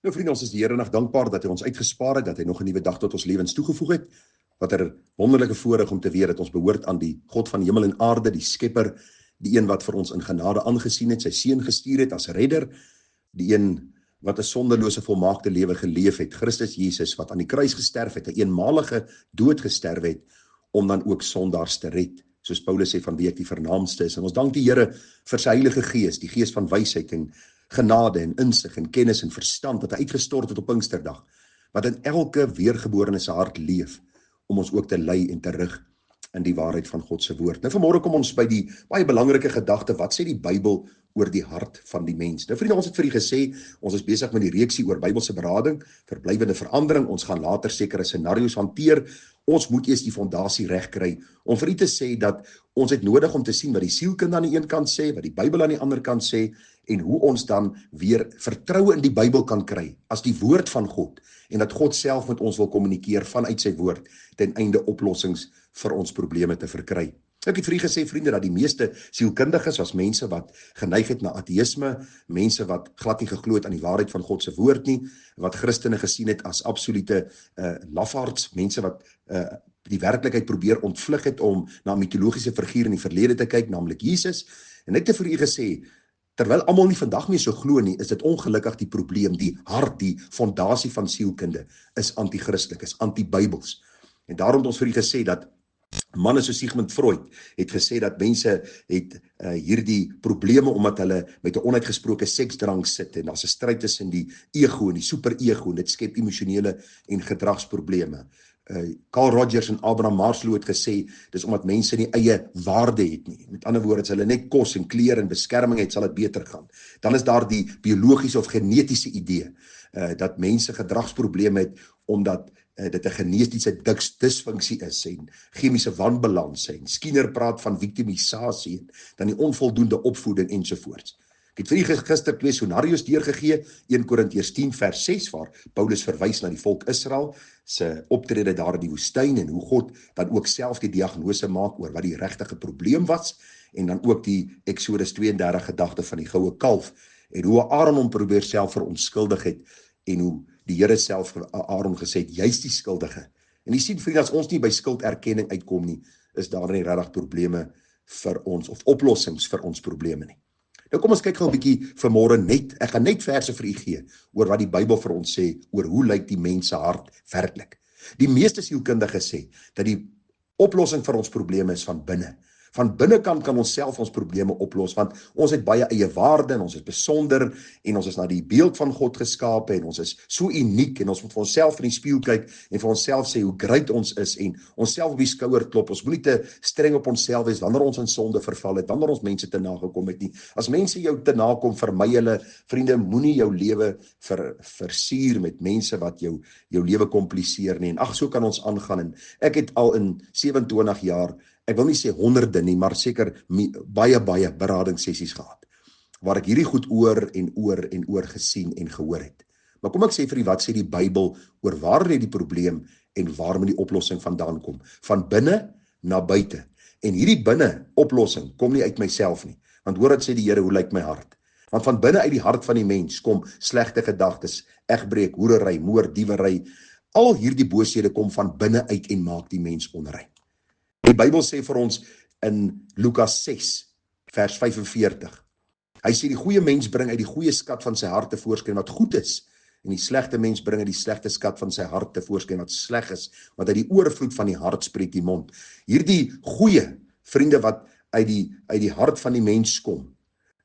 Nou vriende, ons is die Here nog dankbaar dat hy ons uitgespaar het, dat hy nog 'n nuwe dag tot ons lewens toegevoeg het. Wat 'n wonderlike voorreg om te weet dat ons behoort aan die God van hemel en aarde, die Skepper, die een wat vir ons in genade aangesien het, sy seun gestuur het as redder, die een wat 'n sonderlose volmaakte lewe geleef het, Christus Jesus wat aan die kruis gesterf het, 'n eenmalige dood gesterf het om dan ook sondaars te red. Soos Paulus sê, van wie ek die vernaamste is. En ons dank die Here vir sy Heilige Gees, die Gees van wysheid en genade en insig en kennis en verstand wat hy uitgestort het op Pinksterdag, wat in elke weergeborene se hart leef, om ons ook te lei en te rig in die waarheid van God se woord. Nou vanmôre kom ons by die baie belangrike gedagte, wat sê die Bybel oor die hart van die mens? Nou vriende, ons het vir u gesê, ons is besig met die reeksie oor Bybelse berading, verblywende verandering, ons gaan later sekere scenario's hanteer. Ons moet eers die fondasie reg kry, om vir u te sê dat ons het nodig om te sien wat die sielkunde aan die een kant sê, wat die Bybel aan die ander kant sê, en hoe ons dan weer vertroue in die Bybel kan kry, as die woord van God, en dat God self met ons wil kommunikeer vanuit sy woord, ten einde oplossings vir ons probleme te verkry. Ek het vir u gesê, vriende, dat die meeste sielkundiges was mense wat geneig het na ateïsme, mense wat glad nie geglo het aan die waarheid van God se woord nie, wat Christene gesien het as absolute lafaards, mense wat die werklikheid probeer ontvlug het om na mitologiese figuur in die verlede te kyk, naamlik Jesus. En ek het vir u gesê, terwyl almal nie vandag meer so glo nie, is dit ongelukkig die probleem, die hart, die fondasie van sielkunde is anti-christelik, is anti-bybels. En daarom het ons vir u gesê dat manne soos Sigmund Freud het gesê dat mense het hierdie probleme omdat hulle met 'n onuitgesproke seksdrang sit, en daar's 'n stryd tussen die ego en die super-ego, en dit skep emosionele en gedragsprobleme. Carl Rogers en Abraham Maslow het gesê, dis omdat mense nie eie waarde het nie. Met ander woorde, as hulle net kos en klere en beskerming het, sal dit beter gaan. Dan is daar die biologiese of genetiese idee, dat mense gedragsprobleme het, omdat dit 'n genetiese disfunksie is, en chemiese wanbalans, en Skinner praat van victimisasie, en dan die onvoldoende opvoeding ensovoorts. Ek het vir u gister 2 scenario's deurgegee, 1 Korintiërs 10 vers 6, waar Paulus verwys na die volk Israel, se optrede daar in die woestyn, en hoe God dan ook self die diagnose maak oor wat die regte probleem was, en dan ook die Exodus 32 gedagte van die goue kalf, en hoe Aaron hom probeer self verontskuldig het, en hoe die Here self vir Aaron gesê het, jy's die skuldige. En jy sien, vriende, as ons nie by skulderkenning uitkom nie, is daar nie regtig probleme vir ons, of oplossings vir ons probleme nie. Nou kom ons kyk gou 'n bietjie vanmôre net, ek gaan net verse vir u gee, oor wat die Bybel vir ons sê, oor hoe lyk die mens se hart werklik. Die meeste sielkundiges sê, dat die oplossing vir ons probleme is van binne. Van binnekant kan ons self ons probleme oplos, want ons het baie eie waarde, en ons is besonder, en ons is na die beeld van God geskape, en ons is so uniek, en ons moet vir onsself in die spieël kyk, en vir onsself sê hoe great ons is, en onsself op die skouer klop. Ons moet nie te streng op onsself wees, wanneer ons in sonde verval het, wanneer ons mense te nagekom het nie. As mense jou te nakom, vermy hulle. Vriende, moenie jou lewe versier met mense wat jou lewe kompliseer nie, en ag, so kan ons aangaan, en ek het al in 27 jaar, ek wil nie sê honderde nie, maar seker baie beradingssessies gehad, waar ek hierdie goed oor en oor gesien en gehoor het. Maar kom ek sê vir u, wat sê die Bybel oor waar lê die probleem en waar moet die oplossing vandaan kom? Van binne na buite. En hierdie binne oplossing kom nie uit myself nie, want hoor wat sê die Here, hoe lyk my hart? Want van binne uit die hart van die mens kom slegte gedagtes, egbreek, hoerery, moord, diewery. Al hierdie booshede kom van binne uit en maak die mens onrein. Die Bybel sê vir ons in Lukas 6 vers 45. Hy sê die goeie mens bring uit die goeie skat van sy hart tevoorskyn wat goed is, en die slegte mens bring uit die slegte skat van sy hart tevoorskyn wat sleg is, want uit die oorvloed van die hart spreek die mond. Hierdie goeie, vriende, wat uit die hart van die mens kom,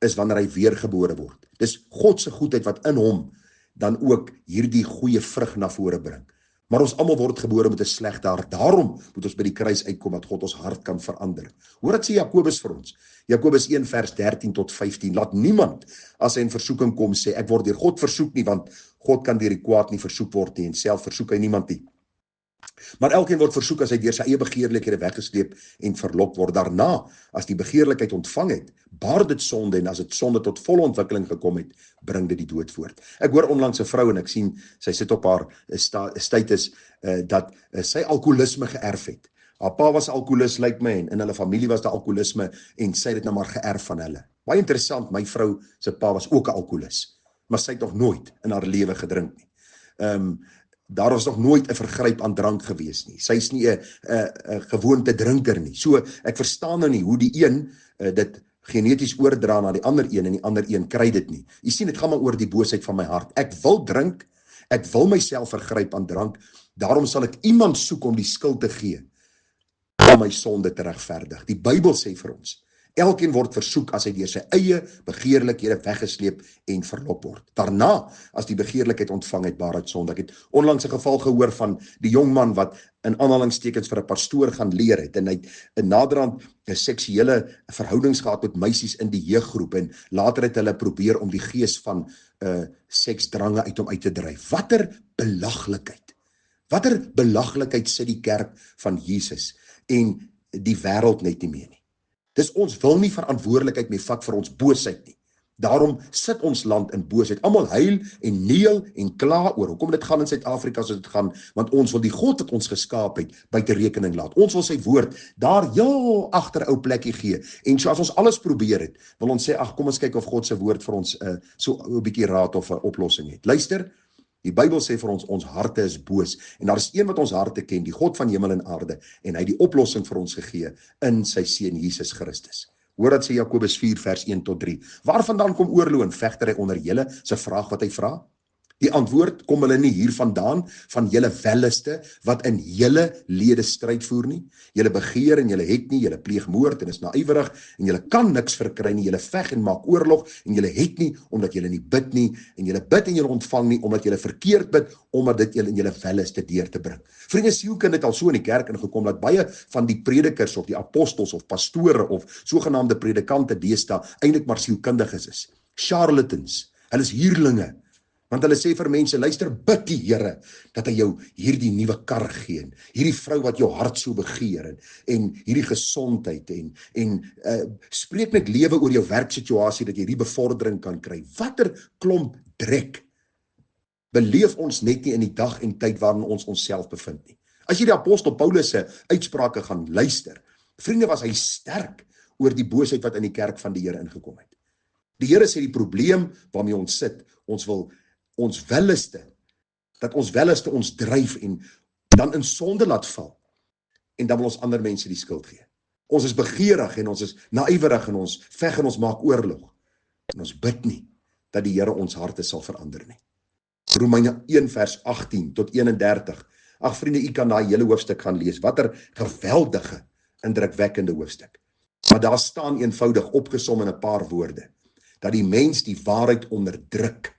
is wanneer hy weergebore word. Dis God se goedheid wat in hom dan ook hierdie goeie vrug na vore bring. Maar ons almal word gebore met 'n slegte hart. Daarom moet ons by die kruis uitkom, dat God ons hart kan verander. Hoor wat sê Jakobus vir ons. Jakobus 1 vers 13 tot 15. Laat niemand as hy in versoeking kom sê, ek word deur God versoek nie, want God kan deur die kwaad nie versoek word nie, en self versoek hy niemand nie. Maar elkeen word versoek as hy deur sy eie begeerlikhede weggesleep en verlok word. Daarna, as die begeerlikheid ontvang het, baar dit sonde, en as dit sonde tot volle ontwikkeling gekom het, bring dit die dood voort. Ek hoor onlangs 'n vrou, en ek sien, sy sit op haar status, dat sy alkoholisme geërf het. Haar pa was alkoholist, lyk my, en in hulle familie was daar alkoholisme, en sy het dit nou maar geërf van hulle. Baie interessant, my vrou se pa was ook 'n alkoholist. maar sy het nog nooit in haar lewe gedrink nie. Daar was nog nooit 'n vergryp aan drank gewees nie. Sy is nie 'n gewoonte drinker nie. So ek verstaan nou nie hoe die een dit geneties oordra na die ander een en die ander een kry dit nie. Jy sien, dit gaan maar oor die boosheid van my hart. Ek wil drink, ek wil myself vergryp aan drank, daarom sal ek iemand soek om die skuld te gee om my sonde te regverdig. Die Bybel sê vir ons, elkeen word versoek as hy deur sy eie begeerlikhede weggesleep en verlok word. Daarna, as die begeerlikheid ontvang het, baar dit sonde. Ek het onlangs 'n geval gehoor van die jong man wat in aanhalingstekens vir 'n pastoor gaan leer het en hy het in naderhand 'n seksuele verhoudings gehad met meisies in die jeuggroep en later het hulle probeer om die gees van seksdrange uit hom uit te dryf. Watter belaglikheid. Watter belaglikheid sit die kerk van Jesus en die wêreld net nie meer nie. Dis ons wil nie verantwoordelikheid mee vat vir ons boosheid nie. Daarom sit ons land in boosheid. Almal huil en neel en kla oor hoekom dit gaan in Suid-Afrika soos dit gaan, want ons wil die God wat ons geskaap het buite rekening laat. Ons wil sy woord daar heel agter 'n ou plekkie gee. En so as ons alles probeer het, wil ons sê ag kom ons kyk of God se woord vir ons so 'n bietjie raad of 'n oplossing het. Luister, die Bybel sê vir ons harte is boos en daar is een wat ons harte ken, die God van hemel en aarde, en hy het die oplossing vir ons gegee in sy seun Jesus Christus. Hoor dat sê Jakobus 4 vers 1 tot 3. Waarvandaan kom oorlog en vegtery onder julle? Sy vraag wat hy vra. Die antwoord kom hulle nie hiervandaan van julle welliste wat in julle lede stryd voer nie. Julle begeer en julle het nie, julle pleeg moord en is naïwerig en julle kan niks verkry nie. Julle veg en maak oorlog en julle het nie omdat julle nie bid nie en julle bid en julle ontvang nie omdat julle verkeerd bid omdat dit julle in julle welliste deur te bring. Vriende, sielkunde het al so in die kerk ingekom dat baie van die predikers of die apostels of pastore of sogenaamde predikante deesdae eintlik maar sielkundiges is. Charlatans. Hulle is huurlinge. Want hulle sê vir mense, luister, bid die Here dat hy jou hierdie nuwe kar gee, hierdie vrou wat jou hart so begeer en hierdie gesondheid en spreek met lewe oor jou werksituasie dat jy die bevordering kan kry. Watter klomp drek beleef ons net nie in die dag en tyd waarin ons onsself bevind nie. As jy die apostel Paulus se uitsprake gaan luister, vriende, was hy sterk oor die boosheid wat in die kerk van die Here ingekom het. Die Here sê die probleem waarmee ons sit, ons wil ons welliste, dat ons welliste ons dryf en dan in sonde laat val en dan wil ons ander mense die skuld gee. Ons is begeerig en ons is naïwerig en ons veg en ons maak oorlog en ons bid nie dat die Here ons harte sal verander nie. Romeine 1 vers 18 tot 31. Ag vriende, u kan daai hele hoofstuk gaan lees. Watter geweldige, indrukwekkende hoofstuk. Maar daar staan eenvoudig opgesom in 'n paar woorde dat die mens die waarheid onderdruk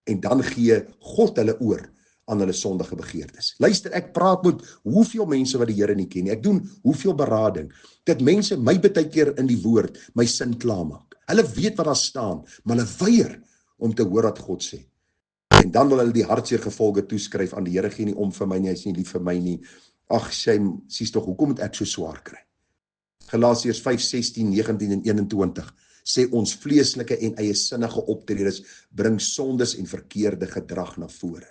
en dan gee God hulle oor aan hulle sondige begeertes. Luister, ek praat met hoeveel mense wat die Here nie ken nie. Ek doen hoeveel berading, dat mense my baie keer in die woord my sin klaarmaak. Hulle weet wat daar staan, maar hulle weier om te hoor wat God sê. En dan wil hulle die hartseer gevolge toeskryf aan die Here gee nie om vir my nie, hy is nie lief vir my nie. Ag, sies tog, hoekom moet ek so swaar kry? Galasiërs 5:16, 19 en 21 sê ons vleeslike en eiesinnige optredes bring sondes en verkeerde gedrag na vore.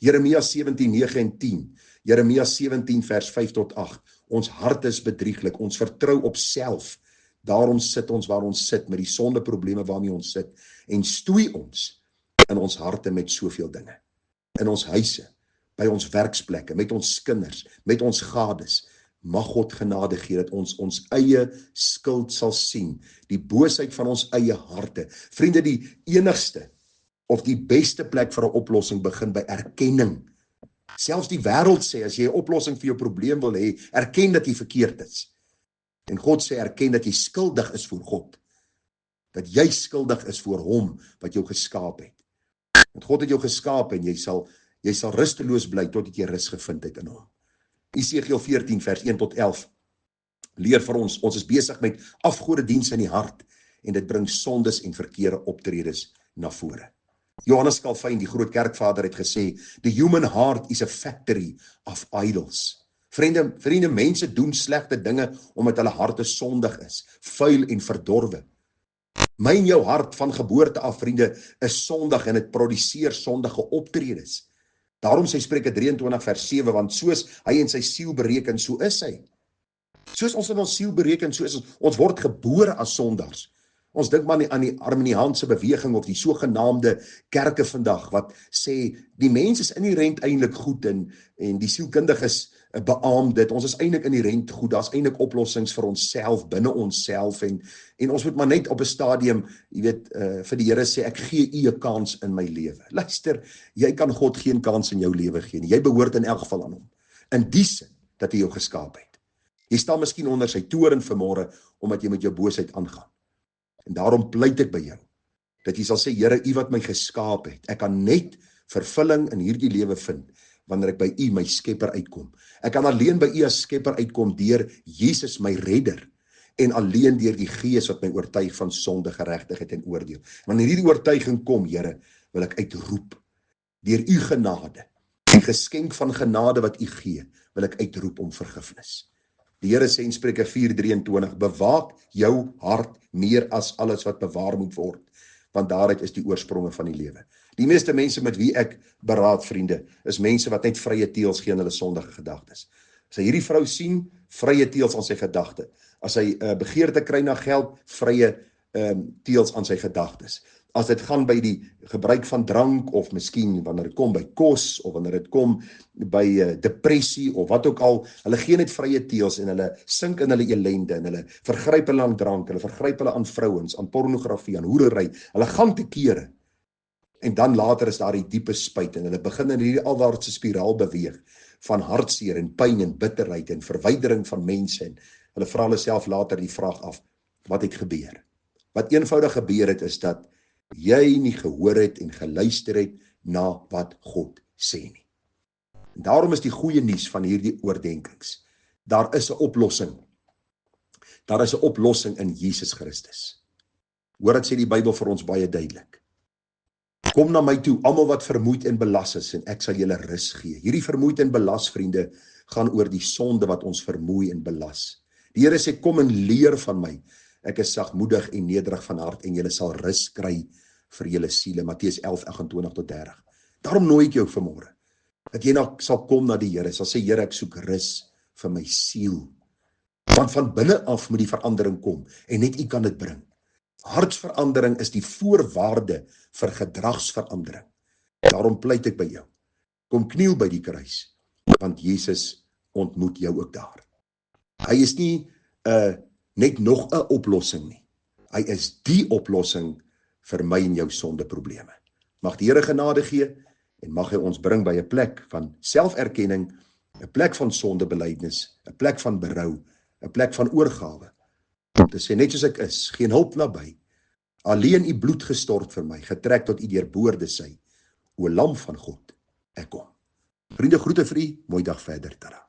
Jeremia 17:9 en 10, Jeremia 17 vers 5 tot 8, ons hart is bedrieglik, ons vertrou op self, daarom sit ons waar ons sit, met die sondeprobleme waarmee ons sit, en stoei ons in ons harte met soveel dinge, in ons huise, by ons werksplekke, met ons kinders, met ons gades. Mag God genade gee dat ons ons eie skuld sal sien, die boosheid van ons eie harte. Vriende, die enigste of die beste plek vir 'n oplossing begin by erkenning. Selfs die wêreld sê, as jy 'n oplossing vir jou probleem wil hê, erken dat jy verkeerd is. En God sê, erken dat jy skuldig is voor God. Dat jy skuldig is voor hom wat jou geskaap het. Want God het jou geskaap en jy sal rusteloos bly totdat jy rus gevind het in hom. Esegiel 14 vers 1 tot 11 leer vir ons is besig met afgodediens in die hart en dit bring sondes en verkeerde optredes na vore. Johannes Calvin, die groot kerkvader, het gesê, the human heart is a factory of idols. Vriende, mense doen slegte dinge omdat hulle harte sondig is, vuil en verdorwe. My en jou hart van geboorte af, vriende, is sondig en het produseer sondige optredes. Daarom sê Spreuke 23 vers 7, want soos hy in sy siel bereken, so is hy. Soos ons in ons siel bereken, so is ons word gebore as sondaars. Ons dink maar aan die Arminiaanse beweging of die sogenaamde kerke vandag wat sê die mens is inherent eintlik goed en die sielkundiges beamoed dit. Ons is eintlik inherent goed. Daar's eintlik oplossings vir onsself binne onsself en ons moet maar net op 'n stadium, jy weet, vir die Here sê ek gee u 'n kans in my lewe. Luister, jy kan God geen kans in jou lewe gee nie. Jy behoort in elk geval aan hom. In die sin dat hy jou geskaap het. Jy staan miskien onder sy toorn vanmôre omdat jy met jou boosheid aangaan. En daarom pleit ek by jou, dat jy sal sê, Here, u wat my geskaap het, ek kan net vervulling in hierdie lewe vind, wanneer ek by u my skepper uitkom. Ek kan alleen by u as skepper uitkom, deur Jesus my redder, en alleen deur die Gees wat my oortuig van sonde, geregtigheid en oordeel. Wanneer hierdie oortuiging kom, Here, wil ek uitroep, deur u genade, die geskenk van genade wat u gee, wil ek uitroep om vergifnis. Die Here sê in Spreuke 4:23, bewaak jou hart meer as alles wat bewaar moet word, want daaruit is die oorspronge van die lewe. Die meeste mense met wie ek beraad, vriende, is mense wat net vrye teels gee in hulle sondige gedagtes. As hy hierdie vrou sien, vrye teels aan sy gedagte. As hy begeerte kry na geld, vrye teels aan sy gedagtes. As dit gaan by die gebruik van drank, of miskien wanneer dit kom by kos, of wanneer dit kom by depressie, of wat ook al, hulle gee net vrye teels en hulle sink in hulle elende, en hulle vergryp hulle aan drank, hulle vergryp hulle aan vrouens, aan pornografie, aan hoerery, hulle gaan te kere. En dan later is daar die diepe spyt, en hulle begin in hierdie alwaartse spiraal beweeg, van hartseer en pyn en bitterheid en verwydering van mense, en hulle vra hulle self later die vraag af, wat het gebeur? Wat eenvoudig gebeur het, is dat jy nie gehoor het en geluister het na wat God sê nie. En daarom is die goeie nuus van hierdie oordenkings. Daar is 'n oplossing. Daar is 'n oplossing in Jesus Christus. Hoor wat sê die Bybel vir ons baie duidelik. Kom na my toe, almal wat vermoeid en belas is, en ek sal julle rus gee. Hierdie vermoeid en belas, vriende, gaan oor die sonde wat ons vermoei en belas. Die Here sê, kom en leer van my. Ek is sagmoedig en nederig van hart, en julle sal rus kry vir julle siele. Matteus 11:28-30. Daarom nooi ek jou vanmôre, dat jy nou sal kom na die Here, sal sê, Here, ek soek rus vir my siel. Want van binne af moet die verandering kom, en net u kan dit bring. Hartsverandering is die voorwaarde vir gedragsverandering. Daarom pleit ek by jou. Kom kniel by die kruis, want Jesus ontmoet jou ook daar. Hy is nie net nog 'n oplossing nie. Hy is die oplossing vir my en jou sondeprobleme. Mag die Here genade gee, en mag hy ons bring by 'n plek van selferkenning, 'n plek van sondebelydenis, 'n plek van berou, 'n plek van oorgawe. Om te sê, net soos ek is, geen hulp naby, alleen u bloed gestort vir my, getrek tot u deurboorde sy, o Lam van God, ek kom. Vriende, groete vir u, mooi dag verder, tada.